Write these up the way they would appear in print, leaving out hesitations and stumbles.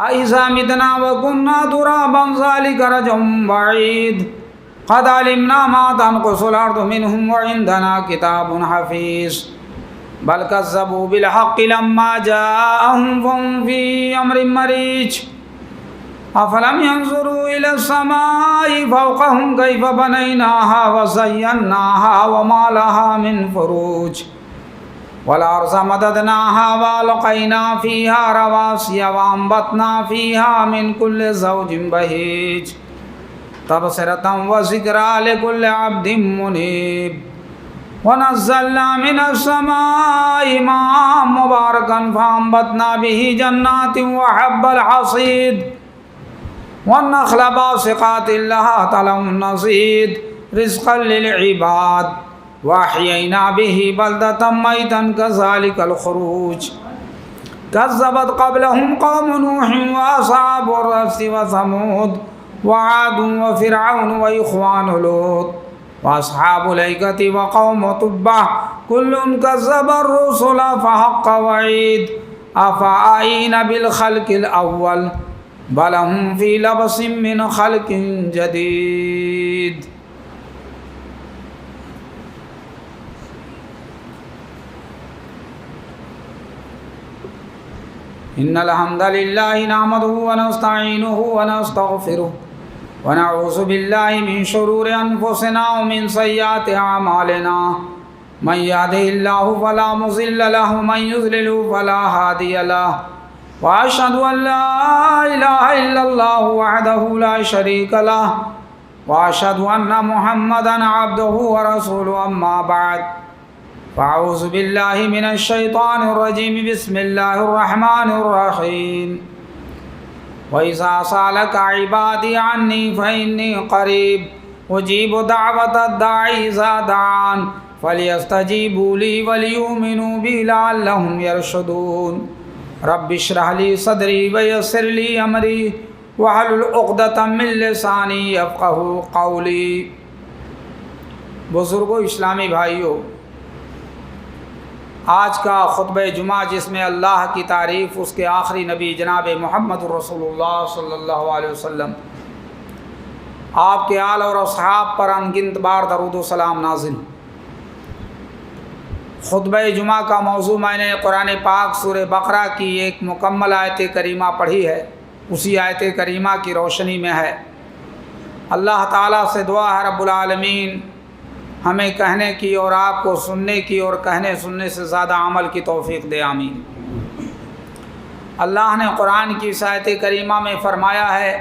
أَإِذَا مِتْنَا وَكُنَّا تُرَابًا ذَلِكَ رَجْعٌ بَعِيدٌ قَدْ عَلِمْنَا مَا تَنْقُصُ الْأَرْضُ مِنْهُمْ وَعِنْدَنَا كِتَابٌ حَفِيظٌ بَلْ كَذَّبُوا بِالْحَقِّ لَمَّا جَاءَهُمْ فَهُمْ فِي أَمْرٍ مَّرِيجٍ أَفَلَمْ يَنظُرُوا إِلَى السَّمَاءِ فَوْقَهُمْ كَيْفَ بَنَيْنَاهَا وَزَيَّنَّاهَا وَمَا لَهَا مِنْ فُرُوجٍ وَالْأَرْضَ مَدَدْنَاهَا وَأَلْقَيْنَا فِيهَا رَوَاسِيَ وَأَنبَتْنَا فِيهَا مِنْ كُلِّ زَوْجٍ بَهِيجٍ تَبْصِرَةً وَذِكْرَىٰ لِكُلِّ عَبْدٍ مُّنِيبٍ وَنَزَّلْنَا مِنَ السَّمَاءِ مَاءً مُّبَارَكًا فَأَنبَتْنَا بِهِ جَنَّاتٍ وَحَبَّ الْحَصِيدِ وَالنَّخْلَ بَاسِقَاتٍ لَهَا طَلْعٌ نَّضِيدٌ رِزْقًا لِّلْعِبَادِ وَأَحْيَيْنَا بِهِ بَلْدَةً مَّيْتًا كَذَٰلِكَ الْخُرُوجُ كَذَّبَتْ قَبْلَهُمْ قَوْمُ نُوحٍ وَأَصْحَابُ الرَّسِّ وَثَمُودُ وَعَادٌ وَفِرْعَوْنُ وَإِخْوَانُ لُوطٍ وَأَصْحَابُ الْأَيْكَةِ وَقَوْمُ تُبَّعٍ كُلٌّ كَذَّبَ الرُّسُلَ فَحَقَّ وَعِيدِ أَفَآيِينَ بِالْخَلْقِ الْأَوَّلِ بَلْ هُمْ فِي لَبْسٍ مِّنْ خَلْقٍ جَدِيدٍ إن الحمد لله نحمده ونستعينه ونستغفره ونعوذ بالله من شرور أنفسنا ومن سيئات أعمالنا من يهده الله فلا مضل له ومن يضلل فلا هادي له وأشهد أن لا إله إلا الله وحده لا شريك له وأشهد أن محمدا عبده ورسوله أما بعد فأعوذ بالله من الشيطان الرجيم بسم الله الرحمن الرحيم وإذا سألك عبادي عني فإني قريب أجيب دعوة الداعي إذا دعان فليستجيبوا لي وليؤمنوا بي لعلهم يرشدون رب اشرح لي صدري ويسر لي أمري واحلل عقدة من لساني يفقهوا قولي۔ بزرگوں، اسلامی بھائیوں، آج کا خطبہ جمعہ جس میں اللہ کی تعریف اس کے آخری نبی جناب محمد رسول اللہ صلی اللہ علیہ وسلم، آپ کے آل اور اصحاب پر انگنت بار درود و سلام نازل۔ خطبہ جمعہ کا موضوع میں نے قرآن پاک سورہ بقرہ کی ایک مکمل آیت کریمہ پڑھی ہے، اسی آیت کریمہ کی روشنی میں ہے۔ اللہ تعالیٰ سے دعا ہے رب العالمین ہمیں کہنے کی اور آپ کو سننے کی اور کہنے سننے سے زیادہ عمل کی توفیق دے، آمین۔ اللہ نے قرآن کی اس آیت کریمہ میں فرمایا ہے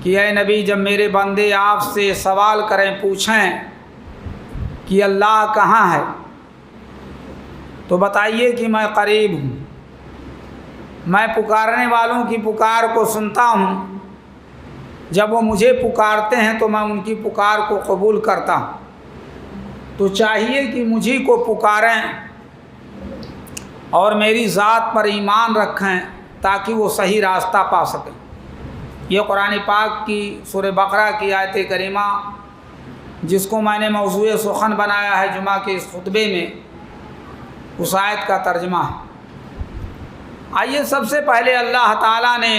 کہ اے نبی، جب میرے بندے آپ سے سوال کریں، پوچھیں کہ اللہ کہاں ہے، تو بتائیے کہ میں قریب ہوں، میں پکارنے والوں کی پکار کو سنتا ہوں، جب وہ مجھے پکارتے ہیں تو میں ان کی پکار کو قبول کرتا ہوں۔ تو چاہیے کہ مجھے کو پکاریں اور میری ذات پر ایمان رکھیں تاکہ وہ صحیح راستہ پا سکیں۔ یہ قرآن پاک کی سورہ بقرہ کی آیت کریمہ جس کو میں نے موضوع سخن بنایا ہے جمعہ کے اس خطبے میں، اس آیت کا ترجمہ ہے۔ آئیے سب سے پہلے اللہ تعالیٰ نے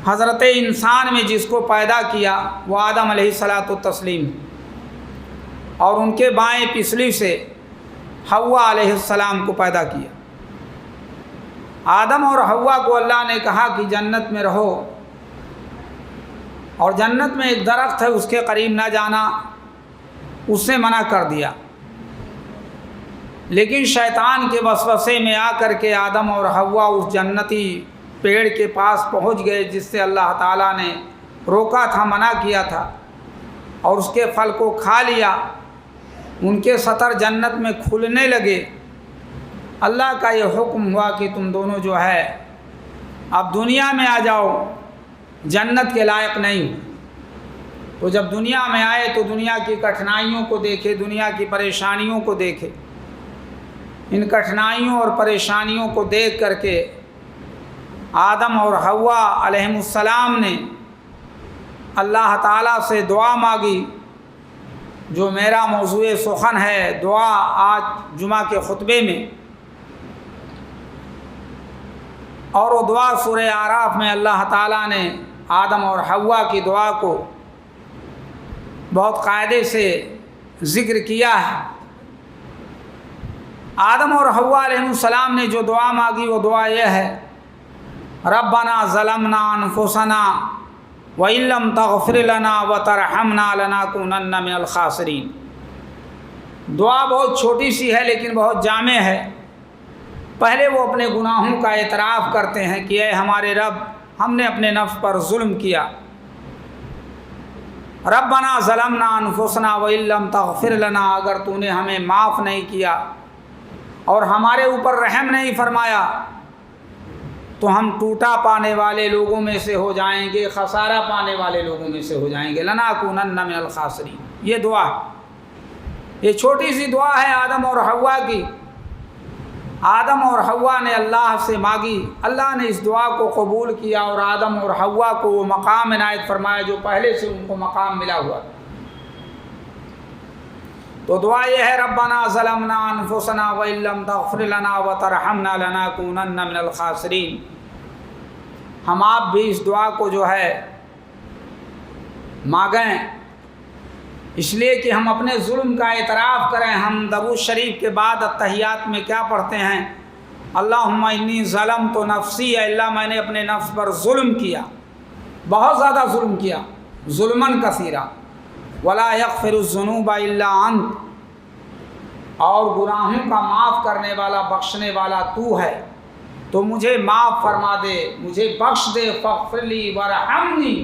حضرت انسان میں جس کو پیدا کیا وہ آدم علیہ الصلاۃ والتسلیم، اور ان کے بائیں پسلی سے حوا علیہ السلام کو پیدا کیا۔ آدم اور حوا کو اللہ نے کہا کہ جنت میں رہو، اور جنت میں ایک درخت ہے اس کے قریب نہ جانا، اس سے منع کر دیا۔ لیکن شیطان کے وسوسے میں آ کر کے آدم اور حوا اس جنتی پیڑ کے پاس پہنچ گئے جس سے اللہ تعالیٰ نے روکا تھا، منع کیا تھا، اور اس کے پھل کو کھا لیا۔ ان کے سطر جنت میں کھلنے لگے۔ اللہ کا یہ حکم ہوا کہ تم دونوں جو ہے اب دنیا میں آ جاؤ، جنت کے لائق نہیں۔ تو جب دنیا میں آئے تو دنیا کی کٹھنائیوں کو دیکھے، دنیا کی پریشانیوں کو دیکھے۔ ان کٹھنائیوں اور پریشانیوں کو دیکھ کر کے آدم اور حوا علیہم السلام نے اللہ تعالیٰ سے دعا مانگی، جو میرا موضوع سخن ہے دعا آج جمعہ کے خطبے میں۔ اور وہ دعا سورہ اعراف میں اللہ تعالیٰ نے آدم اور حوا کی دعا کو بہت قاعدے سے ذکر کیا ہے۔ آدم اور حوا علیہ السلام نے جو دعا مانگی وہ دعا یہ ہے، ربنا ظلمنا انفسنا وَإِن لَّمْ تَغْفِرْ لَنَا وَتَرْحَمْنَا لَنَكُونَنَّ مِنَ الْخَاسِرِينَ۔ دعا بہت چھوٹی سی ہے لیکن بہت جامع ہے۔ پہلے وہ اپنے گناہوں کا اعتراف کرتے ہیں کہ اے ہمارے رب، ہم نے اپنے نفس پر ظلم کیا۔ ربنا ظلمنا انفسنا وَإِن لَّمْ تَغْفِرْ لَنَا، اگر تو نے ہمیں معاف نہیں کیا اور ہمارے اوپر رحم نہیں فرمایا تو ہم ٹوٹا پانے والے لوگوں میں سے ہو جائیں گے، خسارہ پانے والے لوگوں میں سے ہو جائیں گے، لَنَكُونَنَّ مِنَ الْخَاسِرِينَ۔ یہ دعا، یہ چھوٹی سی دعا ہے آدم اور حوا کی۔ آدم اور حوا نے اللہ سے مانگی، اللہ نے اس دعا کو قبول کیا اور آدم اور حوا کو وہ مقام عنایت فرمایا جو پہلے سے ان کو مقام ملا ہوا۔ تو دعا یہ ہے، ربنا ظلمنا انفسنا وَإِن لَّمْ تَغْفِرْ لَنَا وَتَرْحَمْنَا لَنَكُونَنَّ مِنَ الْخَاسِرِينَ۔ ہم آپ بھی اس دعا کو جو ہے مانگیں، اس لیے کہ ہم اپنے ظلم کا اعتراف کریں۔ ہم درود شریف کے بعد التحیات میں کیا پڑھتے ہیں؟ اللہم انی ظلمت نفسی، اے اللہ میں نے اپنے نفس پر ظلم کیا، بہت زیادہ ظلم کیا، ظلماً کثیرا، ولا یغفر الذنوب الا انت، اور گناہوں کا معاف کرنے والا بخشنے والا تو ہے، تو مجھے معاف فرما دے، مجھے بخش دے، فاغفر لی ورحمنی،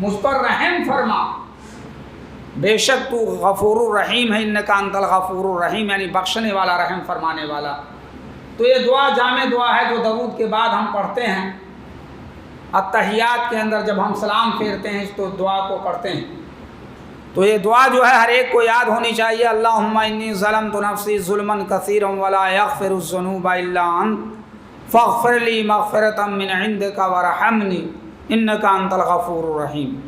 مجھ پر رحم فرما، بے شک تو غفور الرحیم ہے، انک انت الغفور الرحیم، یعنی بخشنے والا، رحم فرمانے والا۔ تو یہ دعا جامع دعا ہے جو درود کے بعد ہم پڑھتے ہیں التحیات کے اندر، جب ہم سلام پھیرتے ہیں تو دعا کو پڑھتے ہیں۔ تو یہ دعا جو ہے ہر ایک کو یاد ہونی چاہیے، اللہم انی ظلمت نفسی ظلما کثیرا ولا یغفر الذنوب الا انت فاغفر لی مغفرۃ من عندک ورحمنی انک انت الغفور الرحیم۔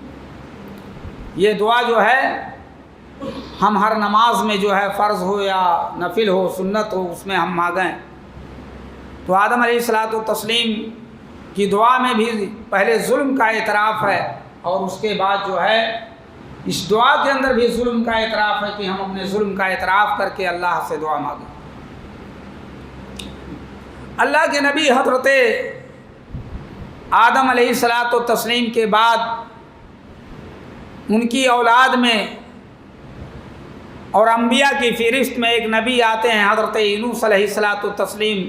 یہ دعا جو ہے ہم ہر نماز میں جو ہے فرض ہو یا نفل ہو، سنت ہو، اس میں ہم مانگیں۔ تو آدم علیہ الصلوۃ والتسلیم کی دعا میں بھی پہلے ظلم کا اعتراف ہے اور اس کے بعد جو ہے اس دعا کے اندر بھی ظلم کا اعتراف ہے کہ ہم اپنے ظلم کا اعتراف کر کے اللہ سے دعا مانگیں۔ اللہ کے نبی حضرت آدم علیہ الصلوۃ والتسلیم کے بعد ان کی اولاد میں اور انبیاء کی فہرست میں ایک نبی آتے ہیں، حضرت یونس علیہ الصلوۃ والتسلیم۔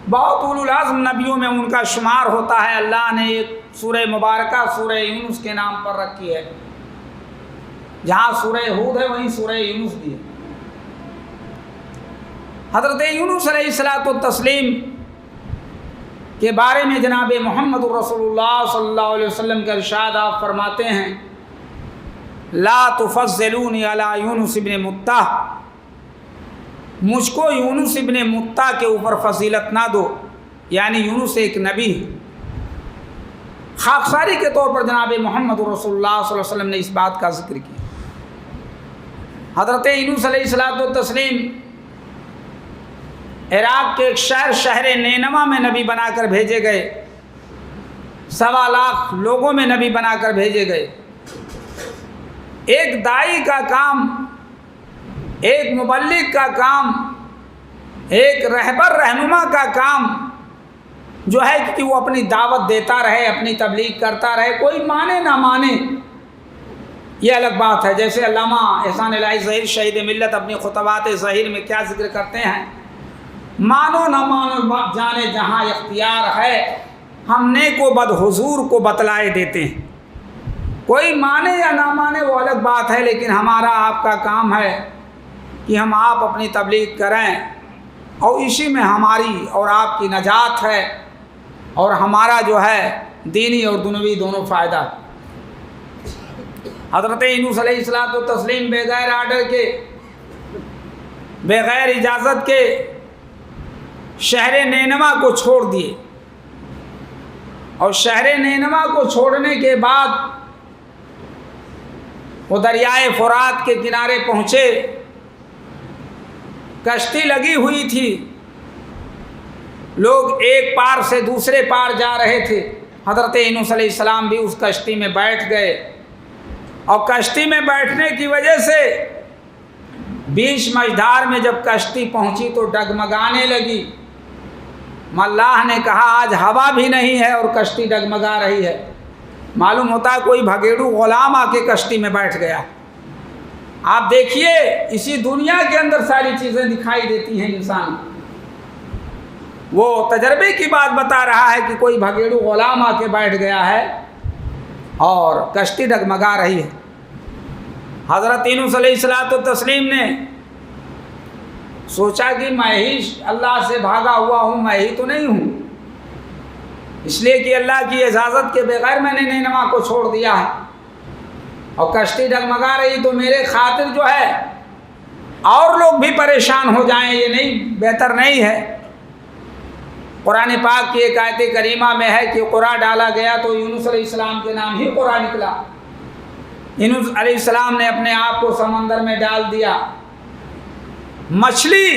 بہت اولو العزم نبیوں میں ان کا شمار ہوتا ہے۔ اللہ نے ایک سورہ مبارکہ سورہ یونس کے نام پر رکھی ہے، جہاں سورہ ہود ہے وہیں سورہ یونس بھی ہے۔ حضرت یونس علیہ الصلوۃ والتسلیم کے بارے میں جناب محمد الرسول اللہ صلی اللہ علیہ وسلم کا ارشاد آپ فرماتے ہیں، لا تفضلونی علی یونس ابن متہ، مجھ کو یونس ابن متہ کے اوپر فضیلت نہ دو، یعنی یونس ایک نبی ہے۔ خاکساری کے طور پر جناب محمد رسول اللہ صلی اللہ علیہ وسلم نے اس بات کا ذکر کیا۔ حضرت یونس علیہ الصلوۃ والتسلیم عراق کے ایک شہر نینوا میں نبی بنا کر بھیجے گئے، 1.25 لاکھ لوگوں میں نبی بنا کر بھیجے گئے۔ ایک داعی کا کام، ایک مبلغ کا کام، ایک رہبر رہنما کا کام جو ہے کہ وہ اپنی دعوت دیتا رہے، اپنی تبلیغ کرتا رہے، کوئی مانے نہ مانے یہ الگ بات ہے۔ جیسے علامہ احسان الہی ظہیر شہید ملت اپنی خطبات ظہیر میں کیا ذکر کرتے ہیں، مانو نہ مانو جانے جہاں اختیار ہے، ہم نیک و بد حضور کو بتلائے دیتے ہیں۔ کوئی مانے یا نہ مانے وہ الگ بات ہے، لیکن ہمارا آپ کا کام ہے کہ ہم آپ اپنی تبلیغ کریں، اور اسی میں ہماری اور آپ کی نجات ہے، اور ہمارا جو ہے دینی اور دنیوی دونوں فائدہ۔ حضرت یونس علیہ الصلوۃ والتسلیم بغیر آرڈر کے، بغیر اجازت کے شہر نینوا کو چھوڑ دیے، اور شہر نینوا کو چھوڑنے کے بعد وہ دریائے فرات کے کنارے پہنچے، کشتی لگی ہوئی تھی، لوگ ایک پار سے دوسرے پار جا رہے تھے، حضرت یونس علیہ السلام بھی اس کشتی میں بیٹھ گئے، اور کشتی میں بیٹھنے کی وجہ سے بیچ مجھدار میں جب کشتی پہنچی تو ڈگمگانے لگی۔ اللہ نے کہا آج ہوا بھی نہیں ہے اور کشتی ڈگمگا رہی ہے، معلوم ہوتا ہے کوئی بھگیڑو غلام آ کے کشتی میں بیٹھ گیا۔ آپ دیکھیے اسی دنیا کے اندر ساری چیزیں دکھائی دیتی ہیں انسان کو۔ وہ تجربے کی بات بتا رہا ہے کہ کوئی بھگیڑو غلام آ کے بیٹھ گیا ہے اور کشتی ڈگمگا رہی ہے۔ حضرت یونس علیہ السلام نے سوچا کہ میں ہی اللہ سے بھاگا ہوا ہوں، میں ہی تو نہیں ہوں، اس لیے کہ اللہ کی اجازت کے بغیر میں نے نینوا کو چھوڑ دیا ہے اور کشتی ڈگمگا رہی تو میرے خاطر جو ہے اور لوگ بھی پریشان ہو جائیں، یہ نہیں بہتر نہیں ہے۔ قرآن پاک کی ایک آیت کریمہ میں ہے کہ قرآن ڈالا گیا تو یونس علیہ السلام کے نام ہی قرآن نکلا۔ یونس علیہ السلام نے اپنے آپ کو سمندر میں ڈال دیا، مچھلی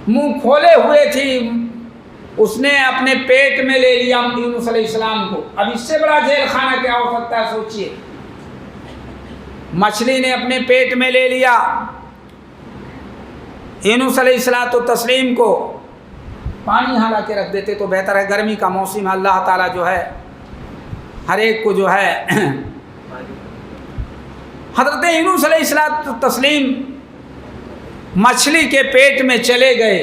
منہ کھولے ہوئے تھی، اس نے اپنے پیٹ میں لے لیا یونس علیہ السلام کو۔ اب اس سے بڑا جیل خانہ کیا ہو سکتا ہے سوچئے۔ مچھلی نے اپنے پیٹ میں لے لیا یونس علیہ السلام کو، پانی ہلا کے رکھ دیتے تو بہتر ہے، گرمی کا موسم ہے، اللہ تعالیٰ جو ہے ہر ایک کو جو ہے۔ حضرت یونس علیہ السلام مچھلی کے پیٹ میں چلے گئے،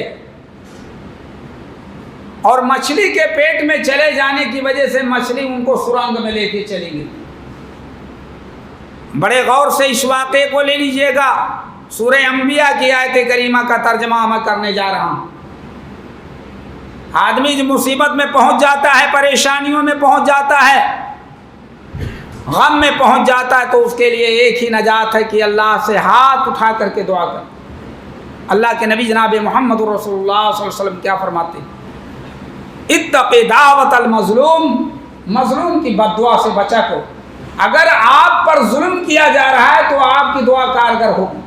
اور مچھلی کے پیٹ میں چلے جانے کی وجہ سے مچھلی ان کو سرنگ میں لے کے چلی گئی۔ بڑے غور سے اس واقعے کو لے لیجئے گا، سورہ انبیاء کی آیت کریمہ کا ترجمہ میں کرنے جا رہا ہوں۔ آدمی جو مصیبت میں پہنچ جاتا ہے، پریشانیوں میں پہنچ جاتا ہے، غم میں پہنچ جاتا ہے، تو اس کے لیے ایک ہی نجات ہے کہ اللہ سے ہاتھ اٹھا کر کے دعا کر۔ اللہ کے نبی جناب محمد رسول اللہ صلی اللہ علیہ وسلم کیا فرماتے ہیں؟ اتق دعوت المظلوم، مظلوم کی بد دعا سے بچا کرو۔ اگر آپ پر ظلم کیا جا رہا ہے تو آپ کی دعا کارگر ہوگی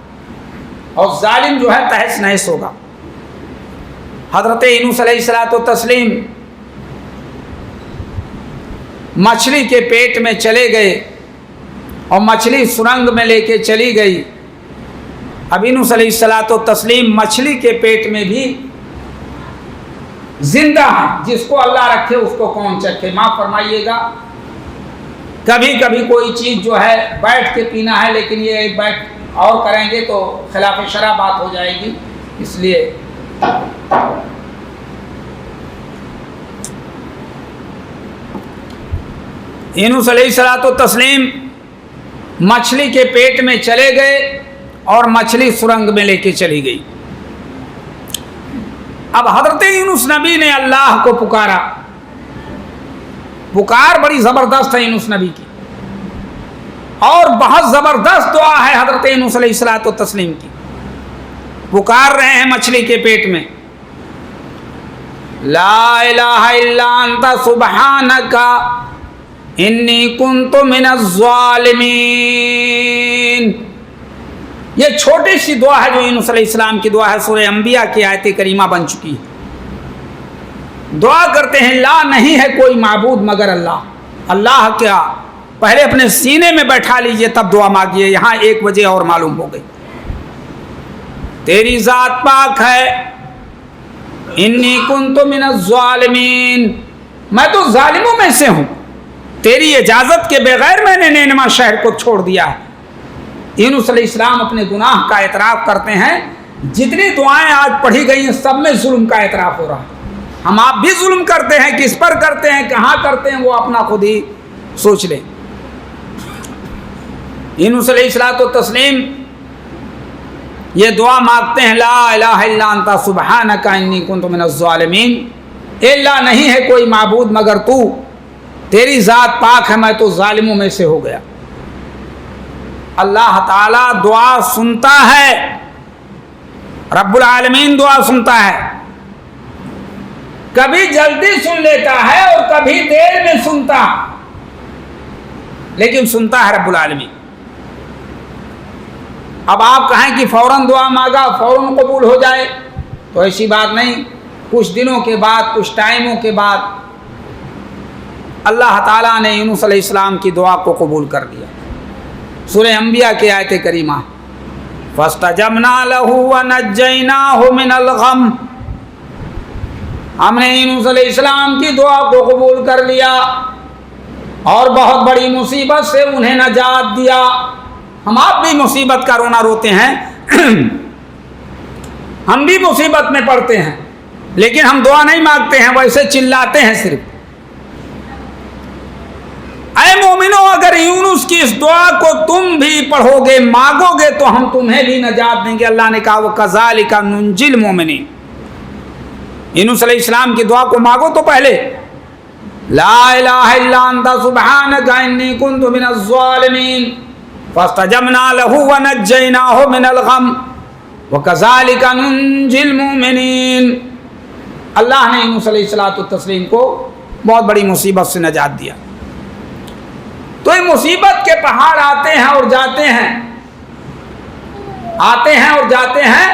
اور ظالم جو ہے تہس نہس ہوگا۔ حضرت یونس علیہ السلام مچھلی کے پیٹ میں چلے گئے اور مچھلی سرنگ میں لے کے چلی گئی۔ اب یونس علیہ السلام مچھلی کے پیٹ میں بھی زندہ ہیں، جس کو اللہ رکھے اس کو کون چکھے، معاف فرمائیے گا۔ کبھی کبھی کوئی چیز جو ہے بیٹھ کے پینا ہے، لیکن یہ ایک بیٹھ اور کریں گے تو خلاف شرع بات ہو جائے گی، اس لیے یونس علیہ السلام مچھلی کے پیٹ میں چلے گئے اور مچھلی سرنگ میں لے کے چلی گئی۔ اب حضرت یونس نبی نے اللہ کو پکارا، پکار بڑی زبردست ہے یونس نبی کی، اور بہت زبردست دعا ہے حضرت یونس علیہ السلام کی۔ پکار رہے ہیں مچھلی کے پیٹ میں، لا الہ الا انت سبحانک انی کنت من الظالمین۔ یہ چھوٹی سی دعا ہے جو یونس علیہ السلام کی دعا ہے، سورہ انبیاء کی آیت کریمہ بن چکی ہے۔ دعا کرتے ہیں لا نہیں ہے کوئی معبود مگر اللہ۔ اللہ کیا پہلے اپنے سینے میں بیٹھا لیجئے تب دعا مانگیے، یہاں ایک وجہ اور معلوم ہو گئی۔ تیری ذات پاک ہے، انی کنت من الظالمین، میں تو ظالموں میں سے ہوں، تیری اجازت کے بغیر میں نے نینوا شہر کو چھوڑ دیا ہے۔ یونس علیہ السلام اپنے گناہ کا اعتراف کرتے ہیں۔ جتنی دعائیں آج پڑھی گئی ہیں سب میں ظلم کا اعتراف ہو رہا ہے۔ ہم آپ بھی ظلم کرتے ہیں، کس پر کرتے ہیں، کہاں کرتے ہیں، وہ اپنا خود ہی سوچ لیں۔ یونس علیہ السلام یہ دعا مانگتے ہیں، لا الہ الا انت سبحانک انی کنت من الظالمین، اے اللہ نہیں ہے کوئی معبود مگر تو، تیری ذات پاک ہے، میں تو ظالموں میں سے ہو گیا۔ اللہ تعالیٰ دعا سنتا ہے، رب العالمین دعا سنتا ہے، کبھی جلدی سن لیتا ہے اور کبھی دیر میں سنتا، لیکن سنتا ہے رب العالمین۔ اب آپ کہیں کہ فوراً دعا مانگا فوراً قبول ہو جائے، تو ایسی بات نہیں۔ کچھ دنوں کے بعد، کچھ ٹائموں کے بعد اللہ تعالیٰ نے یونس علیہ السلام کی دعا کو قبول کر لیا۔ سورہ انبیاء کی آیت کریمہ فَاسْتَجَبْنَا لَهُ وَنَجَّيْنَاهُ مِنَ الْغَمِّ، ہم نے یونس علیہ السلام کی دعا کو قبول کر لیا اور بہت بڑی مصیبت سے انہیں نجات دیا۔ ہم آپ بھی مصیبت کا رونا روتے ہیں، ہم بھی مصیبت میں پڑتے ہیں، لیکن ہم دعا نہیں مانگتے ہیں، ویسے چلاتے ہیں صرف۔ اے مومنو، اگر یونس کی اس دعا کو تم بھی پڑھو گے، مانگو گے، تو ہم تمہیں بھی نجات دیں گے۔ اللہ نے کہا وَكَذَلِكَ نُنْجِي الْمُؤْمِنِينَ۔ یونس علیہ السلام کی دعا کو مانگو تو پہلے لا الہ الا انت سبحانک انی کنت من الظالمین فاستجبنا له ونجیناہ من الغم وکذالک ننجی المؤمنین۔ اللہ نے یونس علیہ السلام کو بہت بڑی مصیبت سے نجات دیا۔ تو یہ مصیبت کے پہاڑ آتے ہیں اور جاتے ہیں، آتے ہیں اور جاتے ہیں،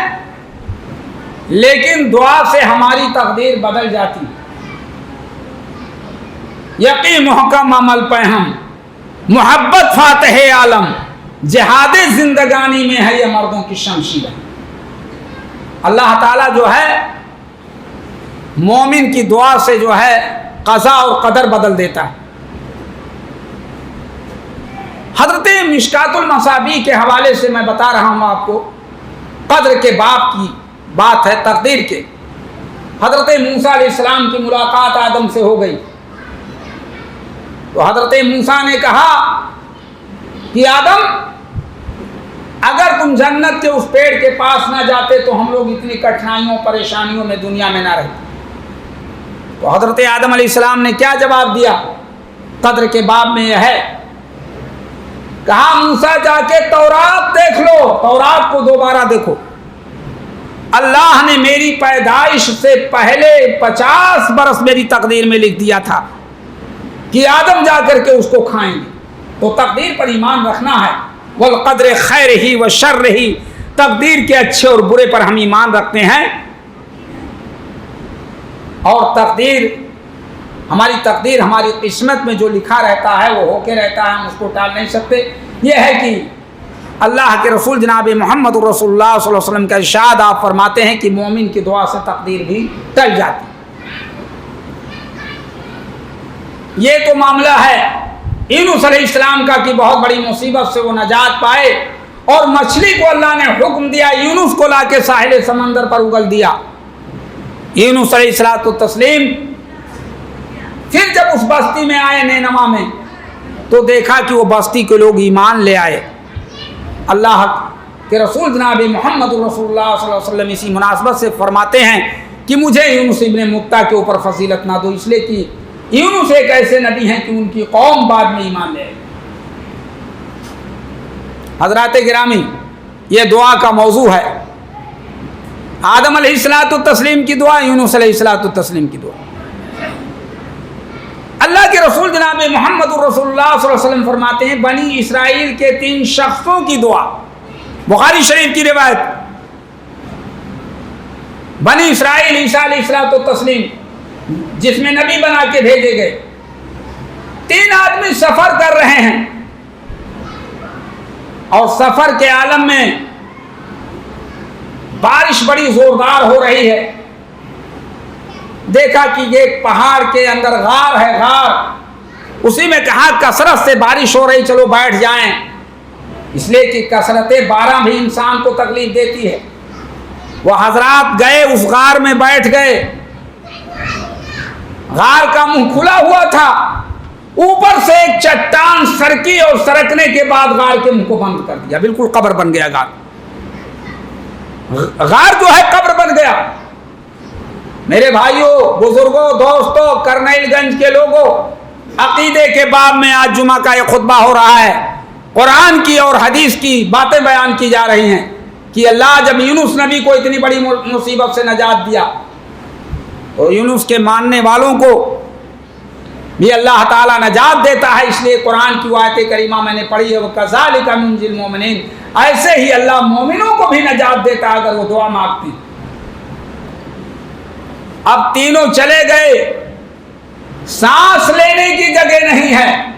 لیکن دعا سے ہماری تقدیر بدل جاتی ہے۔ یقین محکم عمل پہم، محبت فاتح عالم، جہاد زندگانی میں ہے یہ مردوں کی شمشیر۔ اللہ تعالیٰ جو ہے مومن کی دعا سے جو ہے قضا اور قدر بدل دیتا ہے۔ حضرت مشکات المصابیح کے حوالے سے میں بتا رہا ہوں آپ کو، قدر کے باب کی بات ہے، تقدیر کے۔ حضرت موسیٰ علیہ السلام کی ملاقات آدم سے ہو گئی، تو حضرت موسیٰ نے کہا کہ آدم، اگر تم جنت کے اس پیڑ کے پاس نہ جاتے تو ہم لوگ اتنی کٹھنائیوں پریشانیوں میں دنیا میں نہ رہتے۔ تو حضرت آدم علیہ السلام نے کیا جواب دیا؟ قدر کے باب میں یہ ہے، کہا موسیٰ جا کے تورات دیکھ لو، تورات کو دوبارہ دیکھو۔ اللہ نے میری پیدائش سے پہلے 50 برس میری تقدیر میں لکھ دیا تھا کہ آدم جا کر کے اس کو کھائیں گے۔ تو تقدیر پر ایمان رکھنا ہے، والقدر خیر ہی و شر ہی، تقدیر کے اچھے اور برے پر ہم ایمان رکھتے ہیں، اور تقدیر، ہماری تقدیر، ہماری قسمت میں جو لکھا رہتا ہے وہ ہو کے رہتا ہے، ہم اس کو ٹال نہیں سکتے۔ یہ ہے کہ اللہ کے رسول جناب محمد رسول اللہ صلی اللہ علیہ وسلم کا ارشاد، آپ فرماتے ہیں کہ مومن کی دعا سے تقدیر بھی ٹل جاتی۔ یہ تو معاملہ ہے یونس علیہ السلام کا کہ بہت بڑی مصیبت سے وہ نجات پائے، اور مچھلی کو اللہ نے حکم دیا یونس کو لا کے ساحل سمندر پر اگل دیا۔ یونس علیہ السلام پھر جب اس بستی میں آئے نینوا میں، تو دیکھا کہ وہ بستی کے لوگ ایمان لے آئے۔ اللہ کے رسول جناب محمد رسول اللہ صلی اللہ علیہ وسلم اسی مناسبت سے فرماتے ہیں کہ مجھے یونس ابن متہ کے اوپر فضیلت نہ دو، اس لیے کہ یونس ایک ایسے نبی ہیں کہ ان کی قوم بعد میں ایمان لے آئی۔ حضرات گرامی، یہ دعا کا موضوع ہے، آدم علیہ السلام کی دعا، یونس علیہ السلام کی دعا۔ اللہ کے رسول جناب محمد رسول اللہ صلی اللہ علیہ وسلم فرماتے ہیں بنی اسرائیل کے 3 شخصوں کی دعا، بخاری شریف کی روایت، بنی اسرائیل عیسیٰ علیہ السلام جس میں نبی بنا کے بھیجے گئے، 3 آدمی سفر کر رہے ہیں، اور سفر کے عالم میں بارش بڑی زوردار ہو رہی ہے۔ دیکھا کہ یہ پہاڑ کے اندر غار ہے، غار، اسی میں کہا کثرت سے بارش ہو رہی، چلو بیٹھ جائیں، اس لیے کہ کثرت بارہ بھی انسان کو تکلیف دیتی ہے۔ وہ حضرات گئے، اس غار میں بیٹھ گئے، غار کا منہ کھلا ہوا تھا، اوپر سے ایک چٹان سرکی اور سرکنے کے بعد غار کے منہ کو بند کر دیا، بالکل قبر بن گیا غار۔ غار جو ہے قبر بن گیا۔ میرے بھائیوں، بزرگوں، دوستوں، کرنیل گنج کے لوگوں، عقیدے کے باب میں آج جمعہ کا یہ خطبہ ہو رہا ہے، قرآن کی اور حدیث کی باتیں بیان کی جا رہی ہیں کہ اللہ جب یونس نبی کو اتنی بڑی مصیبت سے نجات دیا، تو یونس کے ماننے والوں کو بھی اللہ تعالیٰ نجات دیتا ہے۔ اس لیے قرآن کی آیت کریمہ میں نے پڑھی ہے، وَكَذَلِكَ نُنْجِي الْمُؤْمِنِينَ، ایسے ہی اللہ مومنوں کو بھی نجات دیتا ہے اگر وہ دعا مانگتے ہیں۔ اب تینوں چلے گئے، سانس لینے کی جگہ نہیں ہے.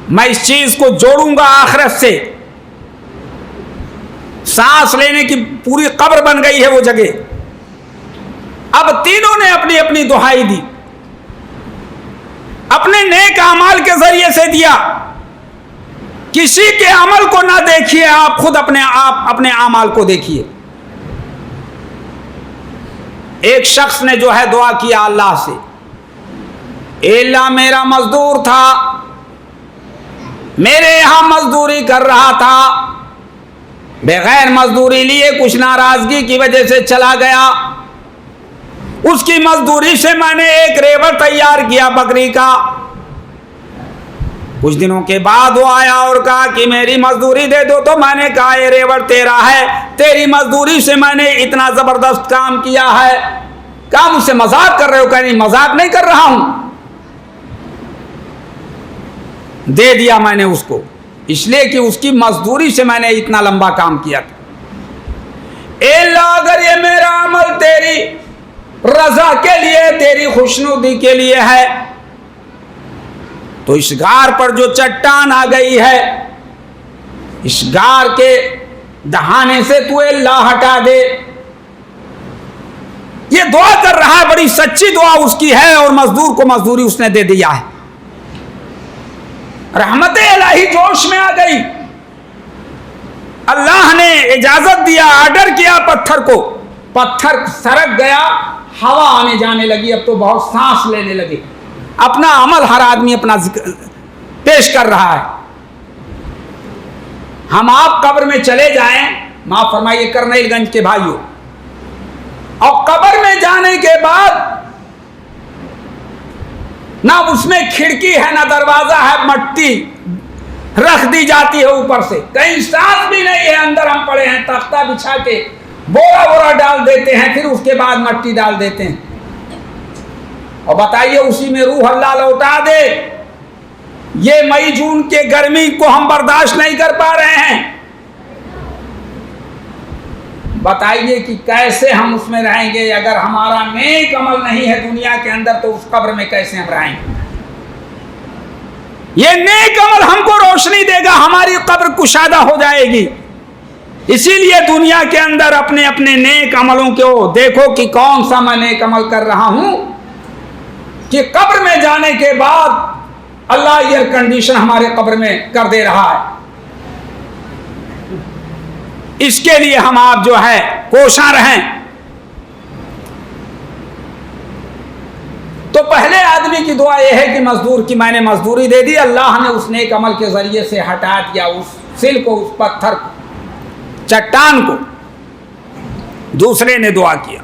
میں اس چیز کو جوڑوں گا آخرت سے. سانس لینے کی پوری قبر بن گئی ہے وہ جگہ. اب تینوں نے اپنی اپنی دہائی دی، اپنے نیک اعمال کے ذریعے سے دیا. کسی کے عمل کو نہ دیکھیے، آپ خود اپنے اعمال کو دیکھیے. ایک شخص نے جو ہے دعا کیا اللہ سے، اے اللہ میرا مزدور تھا، میرے یہاں مزدوری کر رہا تھا، بغیر مزدوری لیے کچھ ناراضگی کی وجہ سے چلا گیا. اس کی مزدوری سے میں نے ایک ریوڑ تیار کیا بکری کا. کچھ دنوں کے بعد وہ آیا اور کہا کہ میری مزدوری دے دو. تو میں نے کہا یہ ریوڑ تیرا ہے، تیری مزدوری سے میں نے اتنا زبردست کام کیا ہے. کہا مجھ سے مذاق کر رہے ہو؟ کہا نہیں مذاق نہیں کر رہا ہوں. دے دیا میں نے اس کو، اس لیے کہ اس کی مزدوری سے میں نے اتنا لمبا کام کیا تھا. اے اللہ اگر یہ میرا عمل تیری رضا کے لیے، تیری خوشنودی کے لیے ہے، تو اس غار پر جو چٹان آ گئی ہے، اس غار کے دہانے سے تو اللہ ہٹا دے. یہ دعا کر رہا ہے، بڑی سچی دعا اس کی ہے، اور مزدور کو مزدوری اس نے دے دیا ہے. رحمت الہی جوش میں آ گئی. اللہ نے اجازت دیا، آرڈر کیا پتھر کو، پتھر سرک گیا، ہوا آنے جانے لگی. اب تو بہت سانس لینے لگے. اپنا عمل ہر آدمی اپنا پیش کر رہا ہے. ہم آپ قبر میں چلے جائیں، معاف فرمائیے کرنیل گنج کے بھائیوں، اور قبر میں جانے کے بعد نہ اس میں کھڑکی ہے نہ دروازہ ہے، مٹی رکھ دی جاتی ہے اوپر سے، کہیں سانس بھی نہیں ہے. اندر ہم پڑے ہیں، تختہ بچھا کے بورا ڈال دیتے ہیں، پھر اس کے بعد مٹی ڈال دیتے ہیں. اور بتائیے اسی میں روح اللہ لوٹا دے. یہ مئی جون کے گرمی کو ہم برداشت نہیں کر پا رہے ہیں. بتائیے کہ کیسے ہم اس میں رہیں گے؟ اگر ہمارا نیک عمل نہیں ہے دنیا کے اندر تو اس قبر میں کیسے ہم رہیں گے؟ یہ نیک عمل ہم کو روشنی دے گا، ہماری قبر کشادہ ہو جائے گی. اسی لیے دنیا کے اندر اپنے اپنے نیک عملوں کو دیکھو کہ کون سا میں نیک عمل کر رہا ہوں، کہ قبر میں جانے کے بعد اللہ ایئر کنڈیشن ہمارے قبر میں کر دے رہا ہے. اس کے لیے ہم آپ جو ہے کوشاں رہیں. تو پہلے آدمی کی دعا یہ ہے کہ مزدور کی میں نے مزدوری دے دی، اللہ نے اس نیک عمل کے ذریعے سے ہٹا دیا اس سل کو، اس پتھر کو، چٹان کو. دوسرے نے دعا کیا،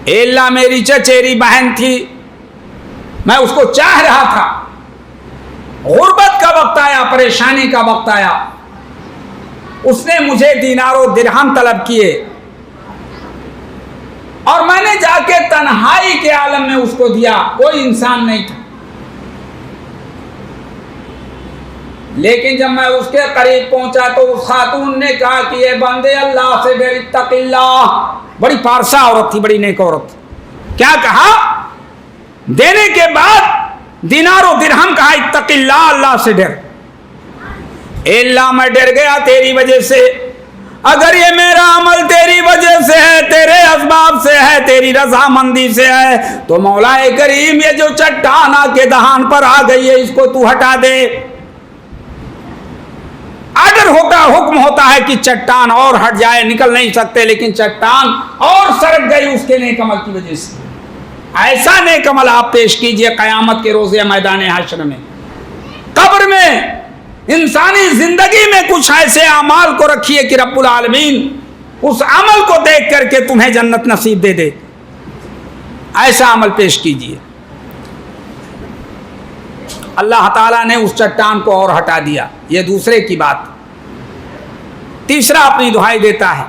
اے اللہ میری چچیری بہن تھی، میں اس کو چاہ رہا تھا، غربت کا وقت آیا، پریشانی کا وقت آیا، اس نے مجھے دینار و درہم طلب کیے، اور میں نے جا کے تنہائی کے عالم میں اس کو دیا. کوئی انسان نہیں تھا، لیکن جب میں اس کے قریب پہنچا تو اس خاتون نے کہا کہ یہ بندے اللہ سے ڈر، اتق اللہ. بڑی پارسا عورت تھی، بڑی نیک عورت. کیا کہا؟ دینے کے بعد دینار و درہم کہا، اتق اللہ، اللہ سے ڈر. اے اللہ میں ڈر گیا تیری وجہ سے. اگر یہ میرا عمل تیری وجہ سے ہے، تیرے اسباب سے ہے، تیری رضامندی سے ہے، تو مولا کریم یہ جو چٹان آ کے دہان پر آ گئی ہے اس کو تو ہٹا دے. آرڈر ہوتا، حکم ہوتا ہے کہ چٹان اور ہٹ جائے، نکل نہیں سکتے، لیکن چٹان اور سرک گئی اس کے نیک عمل کی وجہ سے. ایسا نیک عمل آپ پیش کیجئے قیامت کے روز میدان حشر میں. قبر میں انسانی زندگی میں کچھ ایسے اعمال کو رکھیے کہ رب العالمین اس عمل کو دیکھ کر کے تمہیں جنت نصیب دے دے. ایسا عمل پیش کیجئے. اللہ تعالیٰ نے اس چٹان کو اور ہٹا دیا. یہ دوسرے کی بات. تیسرا اپنی دعائی دیتا ہے.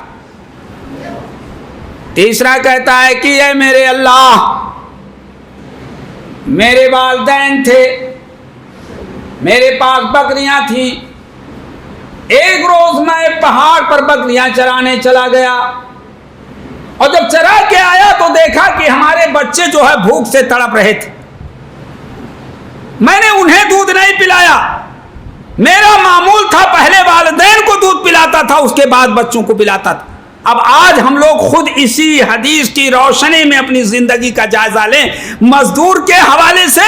تیسرا کہتا ہے کہ اے میرے اللہ، میرے والدین تھے، میرے پاس بکریاں تھیں. ایک روز میں پہاڑ پر بکریاں چرانے چلا گیا. اور جب چرا کے آیا تو دیکھا کہ ہمارے بچے جو ہے بھوک سے تڑپ رہے تھے. میں نے انہیں دودھ نہیں پلایا. میرا معمول تھا پہلے والدین کو دودھ پلاتا تھا, اس کے بعد بچوں کو پلاتا تھا. اب آج ہم لوگ خود اسی حدیث کی روشنی میں اپنی زندگی کا جائزہ لیں, مزدور کے حوالے سے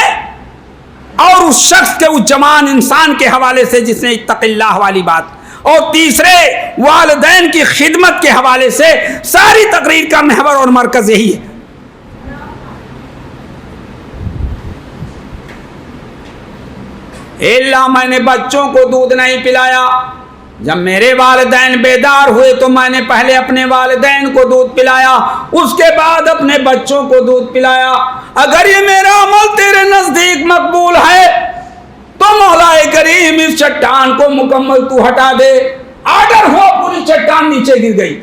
اور اس شخص کے, اس جوان انسان کے حوالے سے جس نے اتق اللہ والی بات, اور تیسرے والدین کی خدمت کے حوالے سے ساری تقریر کا محور اور مرکز یہی ہے. اللہ میں نے بچوں کو دودھ نہیں پلایا. جب میرے والدین بیدار ہوئے تو میں نے پہلے اپنے والدین کو دودھ پلایا, اس کے بعد اپنے بچوں کو دودھ پلایا. اگر یہ میرا عمل تیرے نزدیک مقبول ہے تو مولا کریم اس چٹان کو مکمل تو ہٹا دے. آرڈر ہوا, پوری چٹان نیچے گر گئی.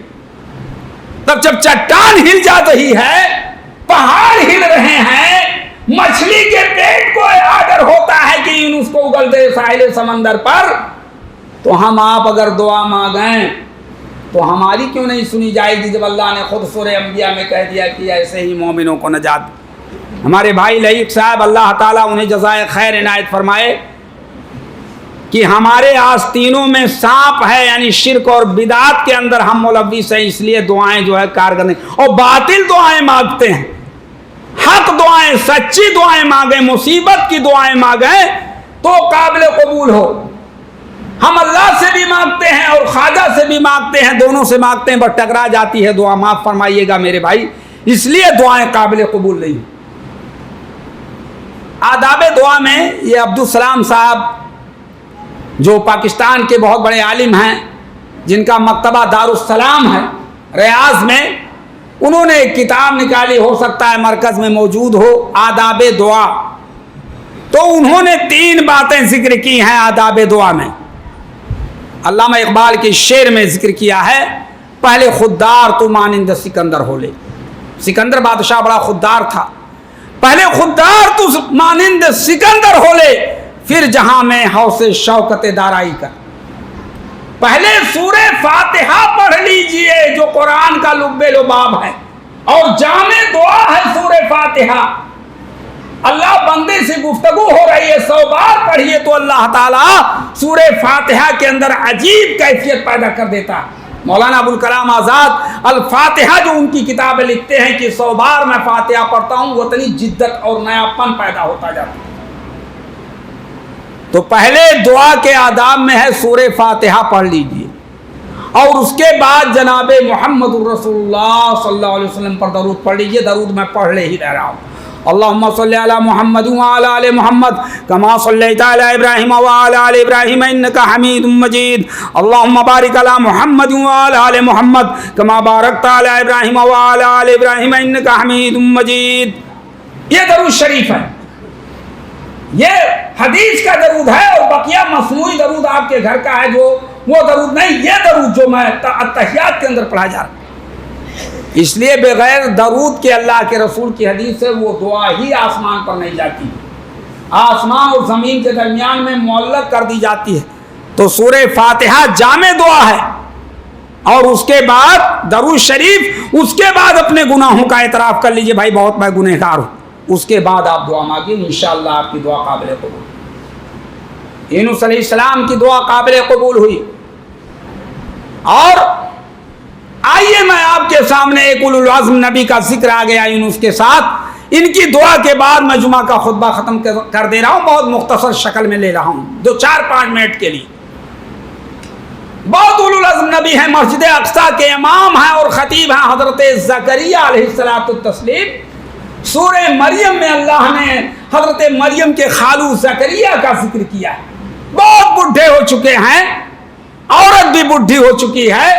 تب جب چٹان ہل جا رہی ہے, پہاڑ ہل رہے ہیں, مچھلی کے پیٹ کو آرڈر ہوتا ہے کہ یونس کو اگل دے ساحل سمندر پر, تو ہم آپ اگر دعا مانگیں تو ہماری کیوں نہیں سنی جائے گی, جب اللہ نے خود سورہ انبیاء میں کہہ دیا کہ ایسے ہی مومنوں کو نجات. ہمارے بھائی لعیق صاحب اللہ تعالیٰ انہیں جزائے خیر عنایت فرمائے کہ ہمارے آستینوں میں سانپ ہے, یعنی شرک اور بدعات کے اندر ہم ملوث ہیں, اس لیے دعائیں جو ہے کارگر نہیں, اور باطل دعائیں مانگتے ہیں. حق دعائیں, سچی دعائیں مانگیں, مصیبت کی دعائیں مانگیں تو قابل قبول ہو. ہم اللہ سے بھی مانگتے ہیں اور خواجہ سے بھی مانگتے ہیں, دونوں سے مانگتے ہیں, بس ٹکرا جاتی ہے دعا. معاف فرمائیے گا میرے بھائی, اس لیے دعائیں قابل قبول نہیں. آداب دعا میں یہ عبدالسلام صاحب جو پاکستان کے بہت بڑے عالم ہیں, جن کا مکتبہ دارالسلام ہے ریاض میں, انہوں نے ایک کتاب نکالی, ہو سکتا ہے مرکز میں موجود ہو, آداب دعا. تو انہوں نے 3 باتیں ذکر کی ہیں آداب دعا میں. علامہ اقبال کے شعر میں ذکر کیا ہے, پہلے خوددار تو مانند سکندر ہو لے. سکندر بادشاہ بڑا خوددار تھا. پہلے خوددار تو مانند سکندر ہو لے, پھر جہاں میں حوص شوکت دارائی کر. پہلے سورہ فاتحہ پڑھ لیجئے جو قرآن کا لب لباب ہے, اور جامع دعا ہے سورہ فاتحہ. اللہ بندے سے گفتگو ہو رہی ہے, 100 بار پڑھیے تو اللہ تعالیٰ سورہ فاتحہ کے اندر عجیب کیفیت پیدا کر دیتا. مولانا ابوالکلام آزاد الفاتحہ جو ان کی کتابیں لکھتے ہیں کہ 100 بار میں فاتحہ پڑھتا ہوں, وہ اتنی جدت اور نیاپن پیدا ہوتا جاتا ہے. تو پہلے دعا کے آداب میں ہے سورہ فاتحہ پڑھ لیجئے, اور اس کے بعد جناب محمد الرسول اللہ صلی اللہ علیہ وسلم پر درود پڑھ لیجئے. درود میں پڑھ لے ہی رہا ہوں. اللہم صلی علی محمد وعلی آل محمد کما صلیت علی ابراہیم وعلی آل ابراہیم انک حمید مجید. اللہم بارک علی محمد وعلی آل محمد کما بارکت علی ابراہیم وعلی آل ابراہیم انک حمید مجید. یہ درود شریف ہے, یہ حدیث کا درود ہے, اور بقیہ مصنوعی درود آپ کے گھر کا ہے جو وہ درود نہیں. یہ درود جو میں التحیات کے اندر پڑھا جا رہا, اس لیے بغیر درود کے اللہ کے رسول کی حدیث سے وہ دعا ہی آسمان پر نہیں جاتی, آسمان اور زمین کے درمیان میں معلق کر دی جاتی ہے. تو سورہ فاتحہ جامع دعا ہے, اور اس کے بعد درود شریف, اس کے بعد اپنے گناہوں کا اعتراف کر لیجئے, بھائی بہت میں گنہگار ہوں. اس کے بعد آپ دعا مانگیے, انشاءاللہ آپ کی دعا قابل قبول. یونس علیہ السلام کی دعا قابل قبول ہوئی. اور آئیے میں آپ کے سامنے ایک اولو العزم نبی کا ذکر آ گیا یونس کے ساتھ, ان کی دعا کے بعد میں جمعہ کا خطبہ ختم کر دے رہا ہوں, بہت مختصر شکل میں لے رہا ہوں, 4-5 منٹ کے لیے. بہت اولو العزم نبی ہیں, مسجد اقصی کے امام ہیں اور خطیب ہیں حضرت زکریا علیہ السلام. سورہ مریم میں اللہ نے حضرت مریم کے خالو زکریا کا ذکر کیا ہے. بہت بڈھے ہو چکے ہیں, عورت بھی بڈھی ہو چکی ہے,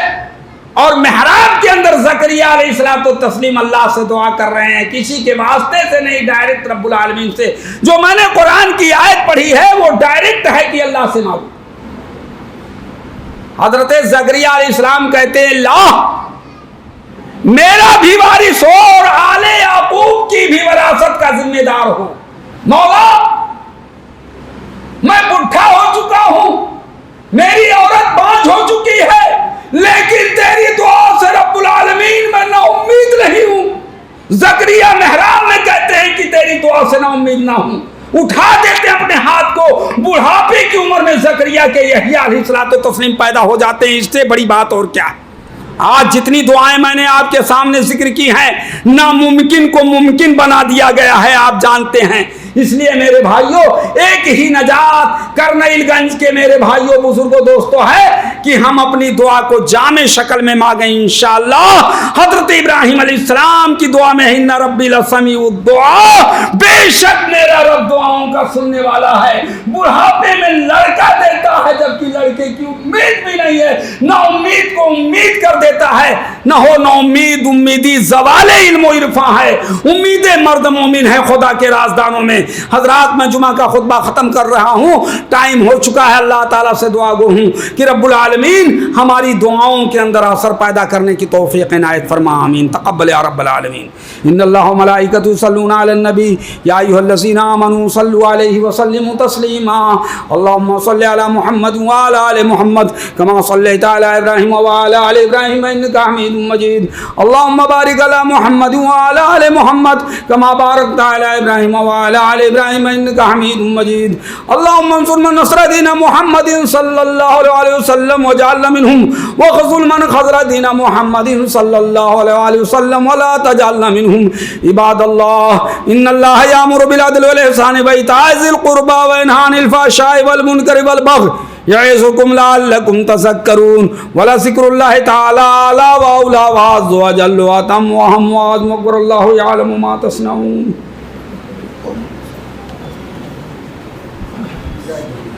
اور محراب کے اندر زکریا علیہ السلام اللہ سے دعا کر رہے ہیں, کسی کے واسطے سے نہیں, ڈائریکٹ رب العالمین سے. جو میں نے قرآن کی آیت پڑھی ہے وہ ڈائریکٹ ہے کہ اللہ سے مانگو. حضرت زکریا علیہ السلام کہتے ہیں, اللہ میرا بھی وارث ہو اور آل یعقوب کی بھی وراثت کا ذمہ دار ہو. مولا میں بڈھا ہو چکا ہوں, میری عورت بانجھ ہو چکی ہے, لیکن تیری دعا سے رب العالمین میں نا امید نہیں ہوں. زکریا محراب میں کہتے ہیں کہ تیری دعا سے نا امید نہ ہوں. اٹھا دیتے اپنے ہاتھ کو. بڑھاپے کی عمر میں زکریا کے یحییٰ علیہ الصلوۃ والتسلیم پیدا ہو جاتے ہیں. اس سے بڑی بات اور کیا. آج جتنی دعائیں میں نے آپ کے سامنے ذکر کی ہیں, ناممکن کو ممکن بنا دیا گیا ہے, آپ جانتے ہیں. اس لیے میرے بھائیوں, ایک ہی نجات کرنیل گنج کے میرے بھائیوں بزرگوں دوستوں ہے کہ ہم اپنی دعا کو جامع شکل میں مانگیں انشاءاللہ. حضرت ابراہیم علیہ السلام کی دعا میں ان ربی لسمیع الدعاء, بے شک میرا رب دعاؤں کا سننے والا ہے. بڑھاپے میں لڑکا دیتا ہے جبکہ لڑکے کی امید بھی نہیں ہے. نہ امید کو امید کر دیتا ہے, نہ ہو نہ امید. امیدی زوال علم و عرفاں ہے. امید مرد مومن ہے خدا کے رازدانوں میں. حضرات میں جمعہ کا خطبہ ختم کر رہا ہوں, ٹائم ہو چکا ہے. اللہ تعالیٰ سے دعا گو ہوں کہ رب العالمین ہماری دعاؤں کے اندر اثر پیدا کرنے کی توفیق عنایت فرما. آمین. تقبل یا رب العالمین. ان اللہ و ملائکتہ یصلون علی النبی یا ایھا الذین آمنوا صلوا علیہ وسلموا تسلیما. اللهم صل علی محمد وعلی آل محمد کما صلیت علی ابراہیم وعلی آل ابراہیم انک حمید مجید. اللهم بارک علی محمد وعلی آل محمد کما بارکت علی ابراہیم وعلی آل ابراہیم انک حمید مجید. اللهم انصر من نصر دین محمد صلی اللہ علیہ وسلم وجعلنا منهم وخذل من خذل دین محمد صلی اللہ علیہ وسلم ولا تجعلنا منهم. عباد اللہ, ان اللہ یامر بالعدل والاحسان وایتاء ذی القربى وینہی عن الفحشاء والمنکر والبغی یعظکم لعلکم تذکرون. ولذکر اللہ تعالی اعلی و اولی و اعز و اجل و اتم و اہم و اعظم. اللہ یعلم ما تصنعون.